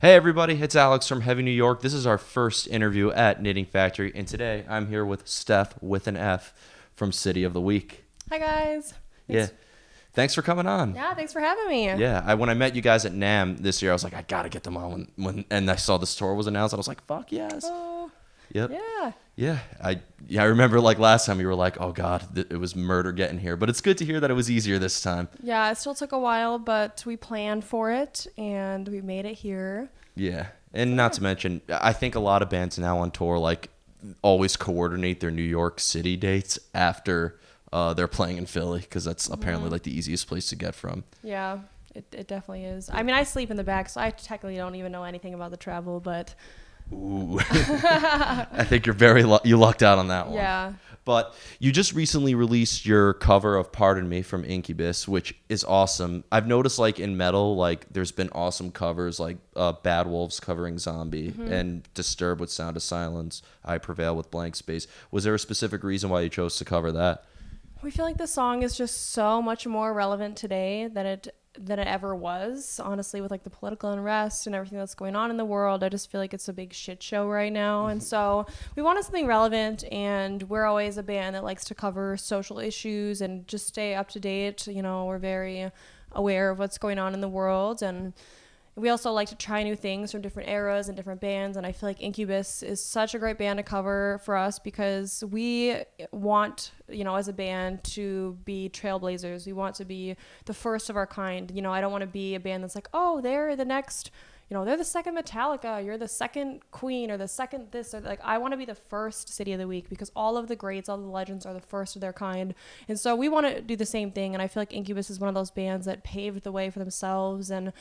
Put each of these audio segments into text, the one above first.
Hey everybody, it's Alex from Heavy New York. This is our first interview at Knitting Factory, and today I'm here with Stef with an F from City of the Week. Hi guys. Yeah, thanks for coming on. Yeah, thanks for having me. Yeah, when I met you guys at NAMM this year, I was like, I gotta get them on. And I saw this tour was announced, I was like, fuck yes. Oh, Yep. yeah. Yeah, I remember like last time you were like, oh god, it was murder getting here, but it's good to hear that it was easier this time. Yeah, it still took a while, but we planned for it and we made it here. Yeah, and not to mention, I think a lot of bands now on tour like always coordinate their New York City dates after they're playing in Philly because that's apparently like the easiest place to get from. Yeah, it definitely is. I mean, I sleep in the back, so I technically don't even know anything about the travel, but Ooh, I think you're you lucked out on that one. yeah. But you just recently released your cover of Pardon Me from Incubus, which is awesome. I've noticed like in metal, like there's been awesome covers like Bad Wolves covering Zombie and Disturbed with Sound of Silence, I Prevail with Blank Space. Was there a specific reason why you chose to cover that? We feel like the song is just so much more relevant today than it ever was, honestly, with like the political unrest and everything that's going on in the world. I just feel like it's a big shit show right now. And so we wanted something relevant, and we're always a band that likes to cover social issues and just stay up to date. You know, we're very aware of what's going on in the world, and we also like to try new things from different eras and different bands, and I feel like Incubus is such a great band to cover for us because we want, you know, as a band to be trailblazers. We want to be the first of our kind. You know, I don't want to be a band that's like, oh, they're the next, you know, they're the second Metallica, you're the second Queen, or the second this, or like, I want to be the first City of the Week because all of the greats, all the legends are the first of their kind. And so we want to do the same thing. And I feel like Incubus is one of those bands that paved the way for themselves. And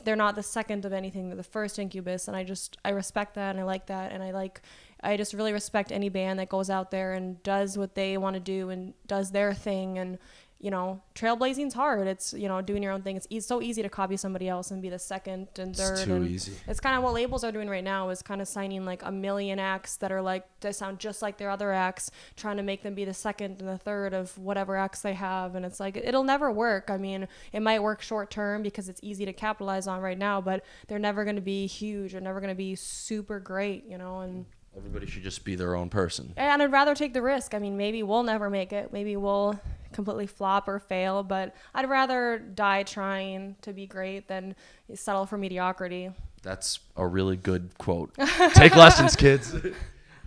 they're not the second of anything, they're the first Incubus. And I respect that, and I like that. And I just really respect any band that goes out there and does what they want to do and does their thing. And you know, trailblazing's hard. It's, you know, doing your own thing. It's so easy to copy somebody else and be the second and third. It's too easy. It's kind of what labels are doing right now, is kind of signing like a million acts that are like, they sound just like their other acts, trying to make them be the second and the third of whatever acts they have. And it's like, it'll never work. I mean, it might work short term because it's easy to capitalize on right now, but they're never going to be huge. They're never going to be super great, you know, and Everybody should just be their own person. and I'd rather take the risk. I mean, maybe we'll never make it. Maybe we'll completely flop or fail, but I'd rather die trying to be great than settle for mediocrity. That's a really good quote. Take lessons, kids.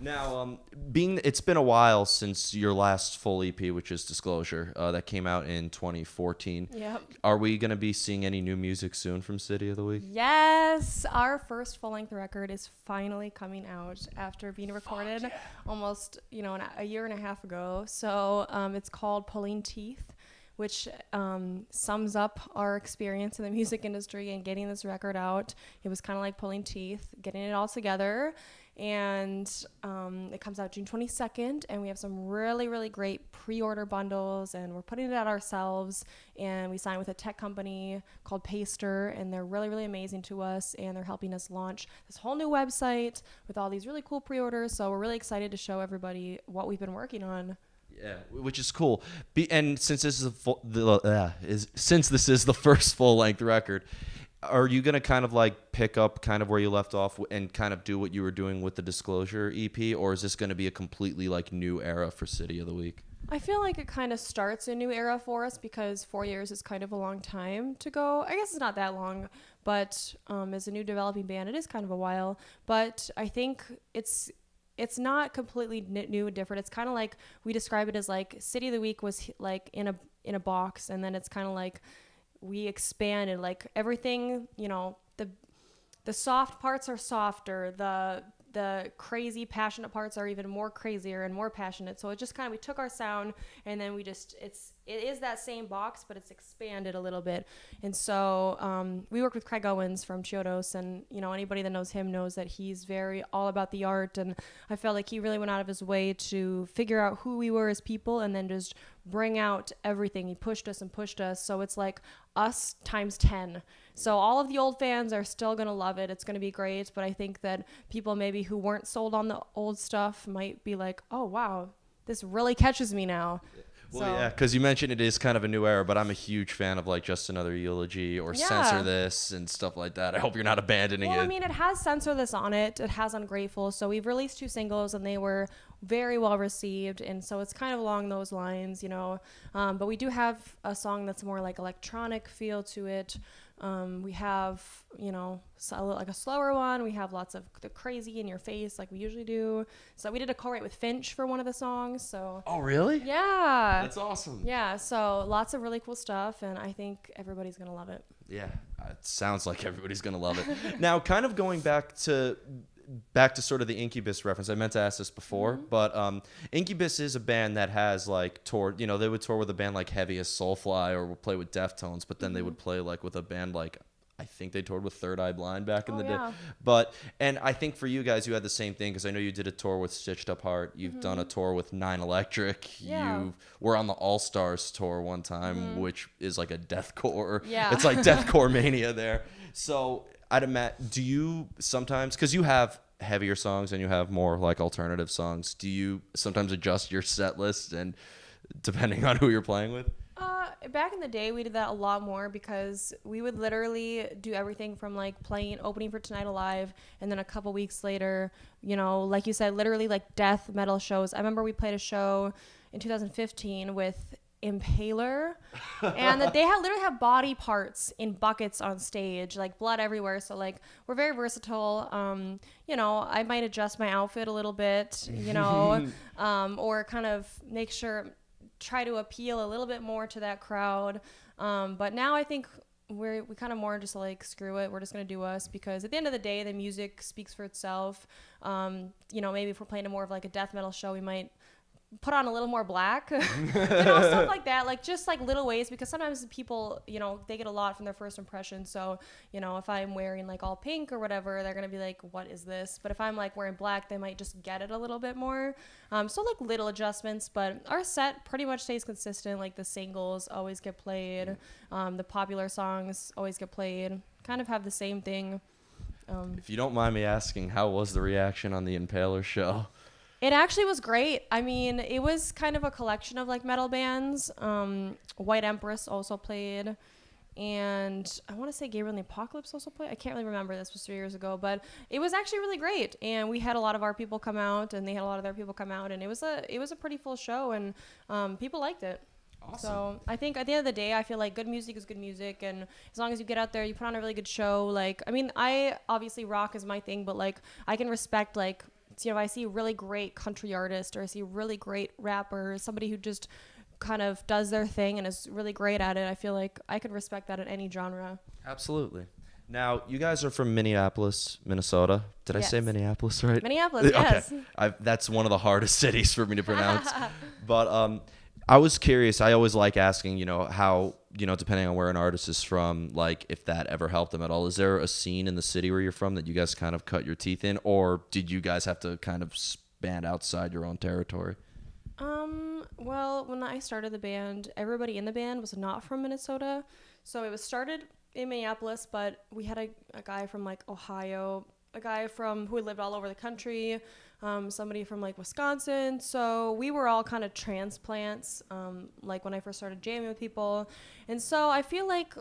Now, it's been a while since your last full EP, which is Disclosure, that came out in 2014. Yep. Are we going to be seeing any new music soon from City of the Week? Yes, our first full-length record is finally coming out after being recorded almost, you know, a year and a half ago. So it's called Pulling Teeth, which sums up our experience in the music industry and getting this record out. It was kind of like pulling teeth, getting it all together. And it comes out June 22nd, and we have some really, really great pre-order bundles, and we're putting it out ourselves, and we signed with a tech company called Paster, and they're really, really amazing to us, and they're helping us launch this whole new website with all these really cool pre-orders. So we're really excited to show everybody what we've been working on. Yeah, which is cool. And since this is the first full-length record, are you going to kind of like pick up kind of where you left off and kind of do what you were doing with the Disclosure EP, or is this going to be a completely like new era for City of the Week? I feel like it kind of starts a new era for us because 4 years is kind of a long time to go. I guess it's not that long, but as a new developing band, it is kind of a while. But I think it's not completely new and different. It's kind of like, we describe it as like City of the Week was like in a box, and then it's kind of like we expanded, like everything, you know, the soft parts are softer, the crazy passionate parts are even more crazier and more passionate. So it just kind of, we took our sound, and then it is that same box, but it's expanded a little bit. And so we worked with Craig Owens from Chiodos, and you know, anybody that knows him knows that he's very all about the art, and I felt like he really went out of his way to figure out who we were as people and then just bring out everything. He pushed us and pushed us, so it's like us times 10. So all of the old fans are still going to love it. It's going to be great, but I think that people maybe who weren't sold on the old stuff might be like, oh wow, this really catches me now. Well, yeah, because you mentioned it is kind of a new era, but I'm a huge fan of like Just Another Eulogy or Censor This and stuff like that. I hope you're not abandoning it. Well, I mean, it has Censor This on it. It has Ungrateful. So we've released 2 singles and they were very well received. And so it's kind of along those lines, you know. But we do have a song that's more like electronic feel to it. We have, you know, like a slower one. We have lots of the crazy in your face like we usually do. So we did a co-write with Finch for one of the songs. So Oh, really? yeah. That's awesome. Yeah, so lots of really cool stuff, and I think everybody's going to love it. Yeah, it sounds like everybody's going to love it. Now, kind of going back to sort of the Incubus reference. I meant to ask this before, but Incubus is a band that has like toured, you know, they would tour with a band like Heavy as Soulfly or would play with Deftones, but then they would play like with a band like, I think they toured with Third Eye Blind back in the day. But, and I think for you guys, you had the same thing because I know you did a tour with Stitched Up Heart. You've done a tour with Nine Electric. You were on the All Stars tour one time, which is like a deathcore. Yeah. It's like deathcore mania there. So I'd imagine, do you sometimes, because you have heavier songs and you have more like alternative songs, do you sometimes adjust your set list and depending on who you're playing with? Back in the day, we did that a lot more because we would literally do everything from like opening for Tonight Alive, and then a couple weeks later, you know, like you said, literally like death metal shows. I remember we played a show in 2015 with Impaler, and that they literally have body parts in buckets on stage, like blood everywhere. So like we're very versatile. You know, I might adjust my outfit a little bit, you know, or kind of try to appeal a little bit more to that crowd. But now I think we kind of more just like, screw it, we're just going to do us, because at the end of the day, the music speaks for itself. You know, maybe if we're playing a more of like a death metal show, we might put on a little more black, you know, stuff like that, like just like little ways, because sometimes people, you know, they get a lot from their first impression. So, you know, if I'm wearing like all pink or whatever, they're gonna be like, what is this? But if I'm like wearing black, they might just get it a little bit more. So like little adjustments, but our set pretty much stays consistent. Like the singles always get played, the popular songs always get played, kind of have the same thing. If you don't mind me asking, how was the reaction on the Impaler show? It actually was great. I mean, it was kind of a collection of like metal bands. White Empress also played, and I want to say Gabriel and the Apocalypse also played. I can't really remember. This was 3 years ago, but it was actually really great. And we had a lot of our people come out, and they had a lot of their people come out, and it was a pretty full show, and people liked it. Awesome. So I think at the end of the day, I feel like good music is good music, and as long as you get out there, you put on a really good show. Like, I mean, I obviously rock is my thing, but like I can respect like, you know, if I see a really great country artist or I see a really great rapper, somebody who just kind of does their thing and is really great at it, I feel like I could respect that in any genre. Absolutely. Now, you guys are from Minneapolis, Minnesota. Did I say Minneapolis right? Minneapolis, yes. Okay. That's one of the hardest cities for me to pronounce. But I was curious. I always like asking, you know, how, you know, depending on where an artist is from, like if that ever helped them at all. Is there a scene in the city where you're from that you guys kind of cut your teeth in, or did you guys have to kind of span outside your own territory? Well, when I started the band, everybody in the band was not from Minnesota. So it was started in Minneapolis, but we had a guy from like Ohio, a guy who lived all over the country, somebody from like Wisconsin. So we were all kind of transplants, like when I first started jamming with people. And so I feel like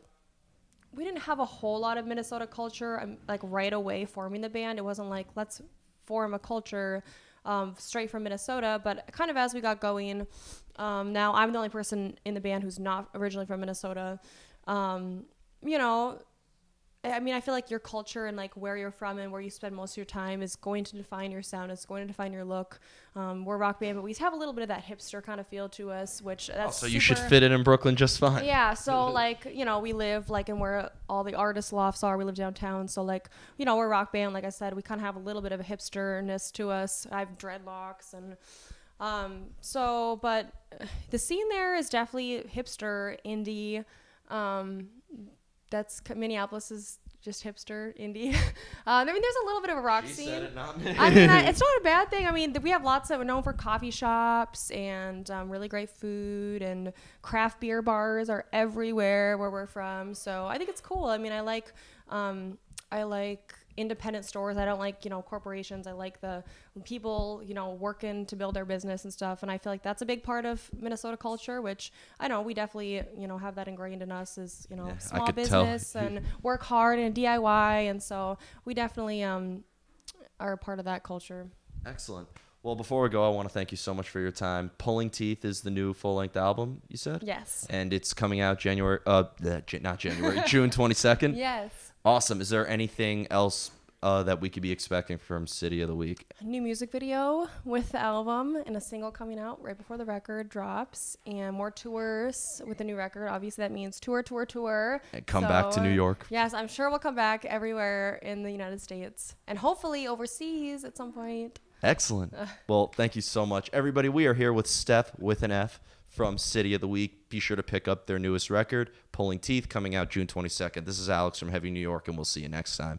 we didn't have a whole lot of Minnesota culture like right away forming the band. It wasn't like, let's form a culture straight from Minnesota. But kind of as we got going, now I'm the only person in the band who's not originally from Minnesota. You know, I mean, I feel like your culture and like where you're from and where you spend most of your time is going to define your sound. It's going to define your look. We're a rock band, but we have a little bit of that hipster kind of feel to us, which that's so you should fit in Brooklyn just fine. Yeah. So like, you know, we live like in where all the artist lofts are. We live downtown. So like, you know, we're a rock band. Like I said, we kind of have a little bit of a hipsterness to us. I have dreadlocks and but the scene there is definitely hipster, indie. That's Minneapolis is just hipster, indie. I mean, there's a little bit of a rock scene. Said it, not me. I mean, it's not a bad thing. I mean, we have lots that we're known for coffee shops and really great food, and craft beer bars are everywhere where we're from. So I think it's cool. I mean, I like independent stores. I don't like, corporations. I like the people, working to build their business and stuff. And I feel like that's a big part of Minnesota culture, which I know we definitely, have that ingrained in us as, small business and work hard and DIY. And so we definitely are a part of that culture. Excellent. Well, before we go, I want to thank you so much for your time. Pulling Teeth is the new full-length album, you said? Yes. And it's coming out June 22nd? Yes. Awesome. Is there anything else that we could be expecting from City of the Week? A new music video with the album and a single coming out right before the record drops, and more tours with the new record. Obviously, that means tour. And come back to New York. Yes, I'm sure we'll come back everywhere in the United States and hopefully overseas at some point. Excellent. Well, thank you so much. Everybody, we are here with Stef with an F from City of the Week. Be sure to pick up their newest record, Pulling Teeth, coming out June 22nd. This is Alex from Heavy New York, and we'll see you next time.